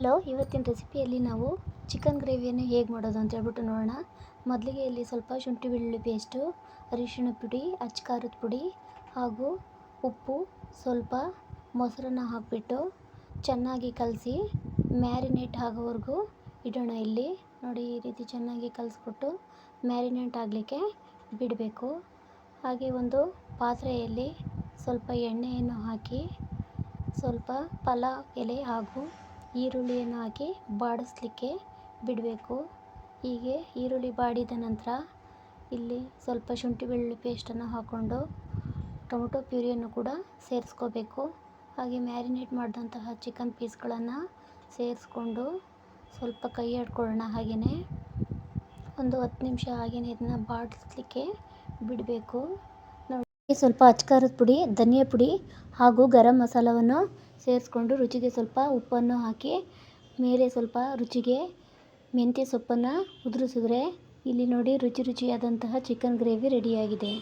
Hello, ಇವತ್ತಿನ ರೆಸಿಪಿಯಲ್ಲಿ ನಾವು chicken ಗ್ರೇವಿಯನ್ನು ಹೇಗೆ ಮಾಡೋದು ಅಂತ ಹೇಳ್ಬಿಟ್ಟು ನೋಡೋಣ. ಮೊದಲಿಗೆ ಇಲ್ಲಿ ಸ್ವಲ್ಪ ಶುಂಠಿ ಬೆಳ್ಳುಳ್ಳಿ ಪೇಸ್ಟು, ಅರಿಶಿಣ ಪುಡಿ, ಅಚ್ಕಾರದ ಪುಡಿ ಹಾಗೂ ಉಪ್ಪು, ಸ್ವಲ್ಪ ಮೊಸರನ್ನ ಹಾಕಿಬಿಟ್ಟು ಚೆನ್ನಾಗಿ ಕಲಸಿ ಮ್ಯಾರಿನೇಟ್ ಆಗೋವರೆಗೂ ಇಡೋಣ. ಇಲ್ಲಿ ನೋಡಿ, ಈ ರೀತಿ ಚೆನ್ನಾಗಿ ಕಲಿಸ್ಬಿಟ್ಟು ಮ್ಯಾರಿನೇಟ್ ಆಗಲಿಕ್ಕೆ ಬಿಡಬೇಕು. ಹಾಗೆ ಒಂದು ಪಾತ್ರೆಯಲ್ಲಿ ಸ್ವಲ್ಪ ಎಣ್ಣೆಯನ್ನು ಹಾಕಿ ಸ್ವಲ್ಪ ಪಲಾವ್ ಎಲೆ ಹಾಗೂ ಈರುಳ್ಳಿಯನ್ನು ಹಾಕಿ ಬಾಡಿಸ್ಲಿಕ್ಕೆ ಬಿಡಬೇಕು. ಹೀಗೆ ಈರುಳ್ಳಿ ಬಾಡಿದ ನಂತರ ಇಲ್ಲಿ ಸ್ವಲ್ಪ ಶುಂಠಿ ಬೆಳ್ಳುಳ್ಳಿ ಪೇಸ್ಟನ್ನು ಹಾಕ್ಕೊಂಡು ಟೊಮೊಟೊ ಪ್ಯೂರಿಯನ್ನು ಕೂಡ ಸೇರಿಸ್ಕೋಬೇಕು. ಹಾಗೆ ಮ್ಯಾರಿನೇಟ್ ಮಾಡಿದಂತಹ ಚಿಕನ್ ಪೀಸ್ಗಳನ್ನು ಸೇರಿಸ್ಕೊಂಡು ಸ್ವಲ್ಪ ಕೈ ಆಡ್ಕೊಳ್ಳೋಣ. ಹಾಗೆಯೇ ಒಂದು 10 ನಿಮಿಷ ಹಾಗೆಯೇ ಇದನ್ನು ಬಾಡಿಸ್ಲಿಕ್ಕೆ ಬಿಡಬೇಕು. ನೋಡಿ, ಸ್ವಲ್ಪ ಅಚ್ಕಾರದ ಪುಡಿ, ಧನಿಯಾ ಪುಡಿ ಹಾಗೂ ಗರಂ ಮಸಾಲವನ್ನು ಸೇರಿಸ್ಕೊಂಡು ರುಚಿಗೆ ಸ್ವಲ್ಪ ಉಪ್ಪನ್ನು ಹಾಕಿ ಮೇಲೆ ಸ್ವಲ್ಪ ರುಚಿಗೆ ಮೆಂತ್ಯ ಸೊಪ್ಪನ್ನು ಉದುರಿಸಿದ್ರೆ ಇಲ್ಲಿ ನೋಡಿ ರುಚಿಯಾದಂತಹ ಚಿಕನ್ ಗ್ರೇವಿ ರೆಡಿಯಾಗಿದೆ.